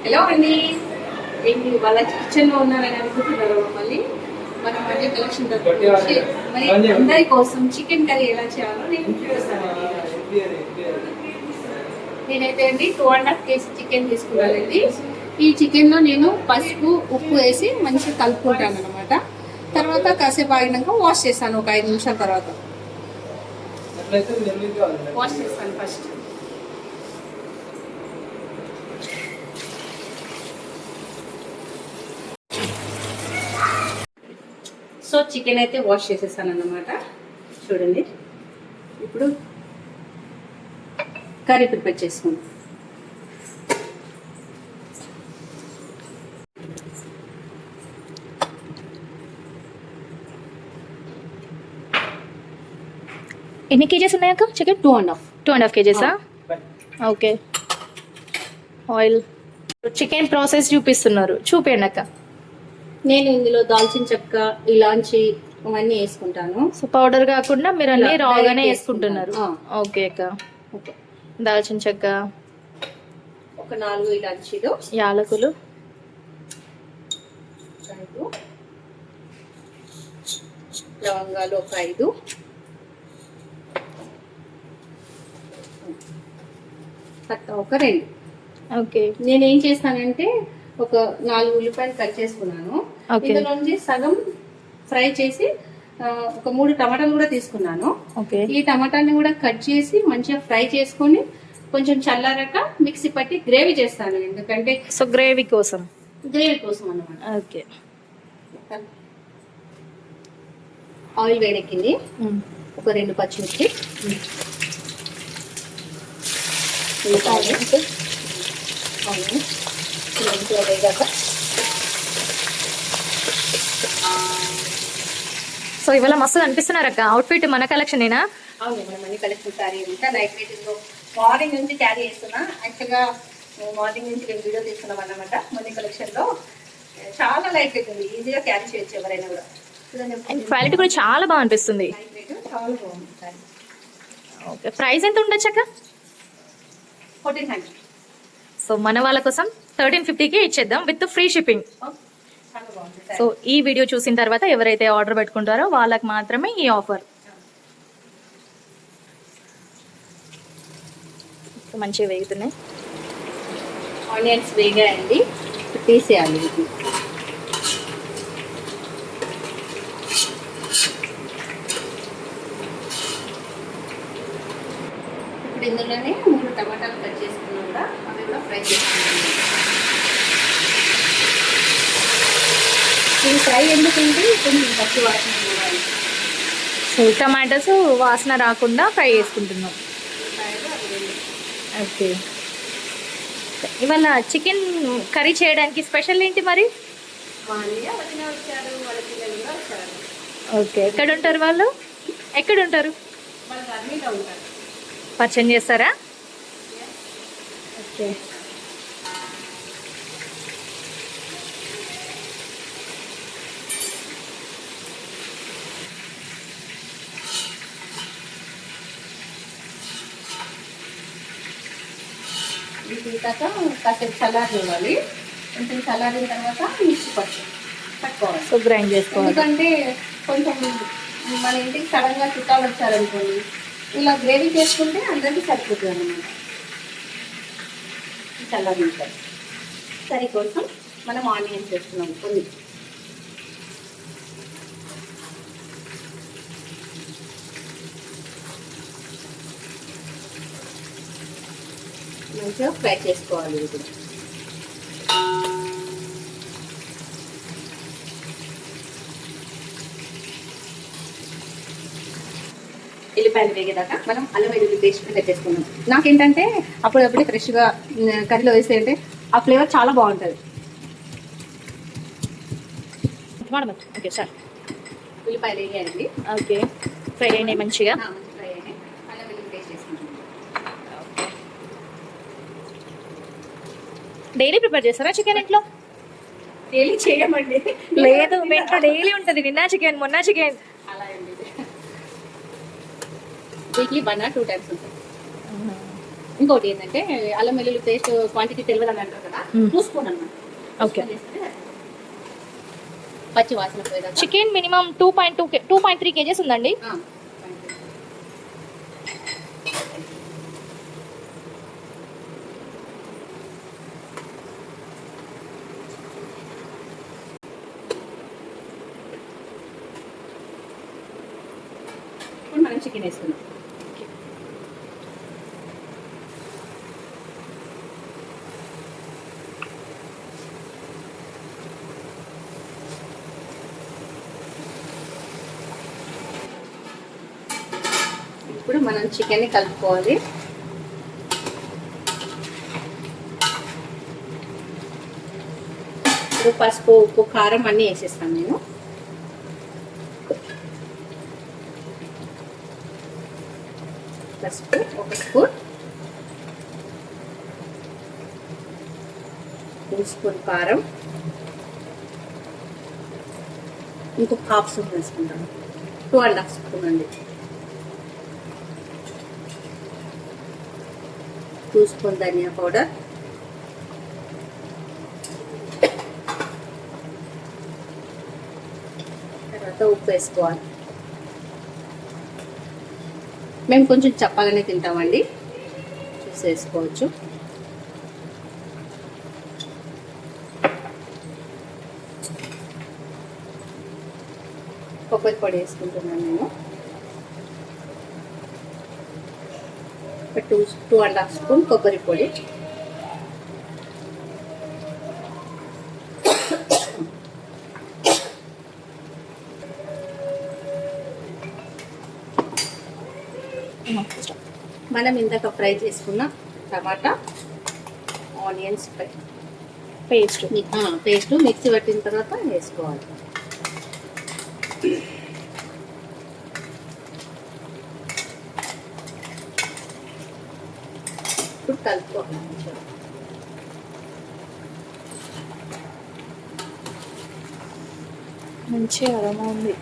Hello అండి, ఏంటి వాళ్ళ కిచెన్ లో ఉన్నారని అనుకుంటున్నారు మమ్మల్ని. మనం మధ్య కలెక్షన్ వచ్చి మరి అందరి కోసం చికెన్ కర్రీ ఎలా చేయాలో నేను చూపిస్తాను. నేనైతే అండి 2.5 kg చికెన్ తీసుకున్నానండి. ఈ చికెన్ లో నేను పసుపు ఉప్పు వేసి మంచిగా కలుపుకుంటాను అనమాట. తర్వాత కాసేపు ఆగినాక వాష్ చేస్తాను. ఒక 5 నిమిషాల తర్వాత వాష్ చేస్తాను ఫస్ట్. సో చికెన్ అయితే వాష్ చేసేసాను అన్నమాట. చూడండి, ఇప్పుడు కర్రీ ప్రిపేర్ చేసుకుందాం. ఎన్ని కేజెస్ ఉన్నాయక్క చికెన్? 2.5 కేజెసా? ఓకే. ఆయిల్, చికెన్ ప్రాసెస్ చూపిస్తున్నారు, చూపేయండి అక్క. నేను ఇందులో దాల్చిన చెక్క, ఇలాంచి అవన్నీ వేసుకుంటాను. సో పౌడర్ కాకుండా మీరు అన్ని రాగానే వేసుకుంటున్నారు. ఓకే అక్క. ఓకే, దాల్చిన చెక్క ఒక 4 ఇలాంచీలు, యాలకులు 5 లవంగాలు, ఒక 5 పట్ట, ఒక 2. ఓకే. నేను ఏం చేస్తానంటే ఒక 4 ఉల్లిపాయలు కట్ చేసుకున్నాను. ఇందులోంచి సగం ఫ్రై చేసి ఒక 3 టమాటాలు కూడా తీసుకున్నాను. ఈ టమాటాని కూడా కట్ చేసి మంచిగా ఫ్రై చేసుకొని కొంచెం చల్లారాక మిక్సీ పట్టి గ్రేవీ చేస్తాను. ఎందుకంటే సో గ్రేవీ కోసం అన్నమాట. ఓకే. ఆయిల్ వేడెక్కింది. ఒక 2 పచ్చిమిర్చి, సో ఇవాళ మస్తు అనిపిస్తున్నారు అక్క. అవుట్ఫిట్ మన కలెక్షన్ ఏనా? అవును, మన మనీ కలెక్షన్ సారీ అంతా లైట్ వెయిట్. మార్నింగ్ నుంచి క్యారీ చేస్తున్నా. యాక్చువల్గా మార్నింగ్ నుంచి మేము వీడియో తీసుకున్నాం అన్నమాట. మనీ కలెక్షన్ లో చాలా లైట్ వెయిట్ ఉంది, ఈజీగా క్యారీ చేయొచ్చు ఎవరైనా కూడా. క్వాలిటీ కూడా చాలా బాగా అనిపిస్తుంది. లైట్ వెయిట్ చాలా బాగుంది సారీ. ఓకే, ప్రైస్ ఎంత ఉండొచ్చు అక్క? 1400. సో మన వాళ్ళ కోసం 1350కి ఇచ్చేద్దాం విత్ ఫ్రీ షిప్పింగ్. చాలా బాగుంది. సో ఈ వీడియో చూసిన తర్వాత ఎవరైతే ఆర్డర్ పెట్టుకుంటారో వాళ్ళకి మాత్రమే ఈ ఆఫర్. మంచిగా వేగుతున్నాయి. ఆనియన్స్ వేగాయండి, తీసేయాలి. ఇప్పుడు ఇందులోనే 3 టమాటాలు కట్ చేసుకున్నాం కూడా, అవి కూడా ఫ్రై చేసుకుంటాం. ఇది ఫ్రై ఎందుకంటే కొంచెం పచ్చి వాసన పోవాలి. సో టమాటోస్ వాసన రాకుండా ఫ్రై చేసుకుంటున్నాం. ఓకే. ఇవాళ చికెన్ కర్రీ చేయడానికి స్పెషల్ ఏంటి మరి? వదిన వచ్చారు, వాళ్ళ పిల్లలు కూడా వచ్చారు. ఓకే. ఎక్కడ ఉంటారు వాళ్ళు? ఎక్కడ ఉంటారు? వాళ్ళు అర్మీలో ఉంటారు. పరిచయం చేస్తారా? ఓకే. తీసాక కాసేపు చల్లారివ్వాలి. కొంచెం చల్లారిన తర్వాత మిక్సీ పట్టుకోవాలి. సో గ్రైండ్ చేసుకోవాలి. ఎందుకంటే కొంచెం మన ఇంటికి సడన్ గా చుట్టాలు వచ్చారనుకోండి, ఇలా గ్రేవీ చేసుకుంటే అందరికీ సరిపోతుంది అన్నమాట. చల్లారిన కర్రీ కోసం మనం ఆనియన్స్ వేస్తున్నాం కొన్ని. మంచిగా ఫ్రై చేసుకోవాలి. ఇప్పుడు ఎల్లిపాయలు వేగేదాకా మనం అల్లం వెల్లుల్లి పేస్ట్ ప్రిపేర్ చేసుకున్నాం. నాకేంటంటే అప్పుడప్పుడు ఫ్రెష్గా కర్రీలో వేస్తే అంటే ఆ ఫ్లేవర్ చాలా బాగుంటుంది. ఓకే సార్, ఉల్లిపాయలు వేయాలండి. ఓకే, ఫ్రై అయినాయి మంచిగా. ఫ్రై అయినాయి. అల్లం వెల్లుల్లి పేస్ట్ చేసుకుంటాం. డైలీ ప్రిపేర్ చేస్తారా చికెన్ ఇంట్లో? డైలీ చేయమండి. లేదు, ఇంట్లో డైలీ ఉంటుంది. నిన్న చికెన్, మొన్న చికెన్, అలా వీక్లీ 1 or 2 times ఉంటుంది. ఇంకోటి ఏంటంటే అల్లం వెల్లుల్లి పేస్ట్ క్వాంటిటీ తెలియదు అని అంటారు కదా, 2 స్పూన్ అన్నమాట. ఓకే. పచ్చి వాసన పోయేదాకా. చికెన్ మినిమం 2.3 కేజెస్ ఉందండి. ఇప్పుడు మనం చికెన్ వేసుకున్నాం. ఇప్పుడు మనం చికెన్ని కలుపుకోవాలి. ఇప్పుడు పసుపు, ఉప్పు, కారం అన్నీ వేసేస్తాను నేను. పసుపు 1 స్పూన్, 2 స్పూన్ కారం, ఇంకొక 1/2 స్పూన్ వేసుకుంటాను. 2.5 స్పూన్ అండి. 2 స్పూన్ ధనియా పౌడర్, తర్వాత ఉప్పు వేసుకోవాలి. మేము కొంచెం చప్పగానే తింటామండి, చూసి వేసుకోవచ్చు. కొబ్బరి పొడి వేసుకుంటున్నాను నేను. 2.5 స్పూన్ కొబ్బరి పొడి, మనం ఇందాక ఫ్రై చేసుకున్న టమాటా ఆనియన్స్ పేస్ట్ మిక్సీ పట్టిన తర్వాత వేసుకోవాలి. ఇప్పుడు కలుపుకోవాలి. మంచి అరోమా ఉంది.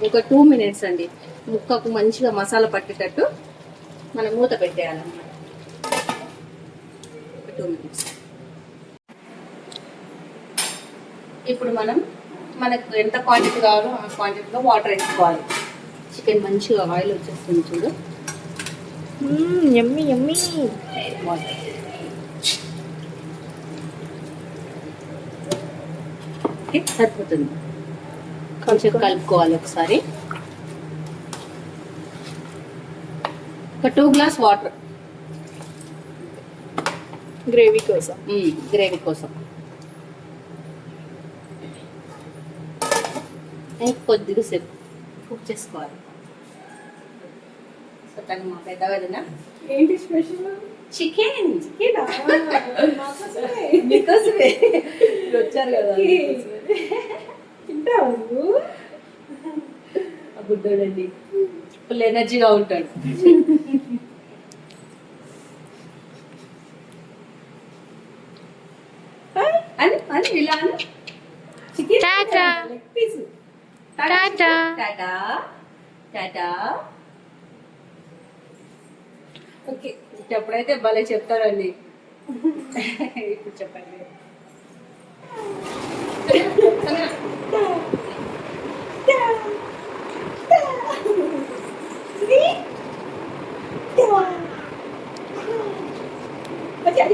ఒక 2 మినిట్స్ అండి, ముక్కకు మంచిగా మసాలా పట్టేటట్టు మనం మూత పెట్టేయాలన్నమాట. 2 మినిట్స్. ఇప్పుడు మనకు ఎంత క్వాంటిటీ కావాలో ఆ క్వాంటిటీలో వాటర్ వేసుకోవాలి. చికెన్ మంచిగా ఆయిల్ వచ్చేస్తుంది చూడు. యమ్మీ యమ్మీ. వాటర్ సరిపోతుంది. కొంచెం కలుపుకోవాలి ఒకసారి. ఒక 2 గ్లాస్ వాటర్ గ్రేవీ కోసం. కొద్దిగా సేపు కుక్ చేసుకోవాలి. సో తను మా పెద్ద వదిన ఏంటి స్పెషల్? చికెన్ మీకోసమే వచ్చారు కదా, తింటావు నువ్వు? గుడ్డోడండి, ఫుల్ ఎనర్జీగా ఉంటాడు. అని ఇలా చికెన్ టాటా. Leg piece. టాటా. టాటా టాటా. ఓకే, ఎప్పుడైతే భలే చెప్తారండి. ఇప్పుడు చెప్పండి. అచ్చా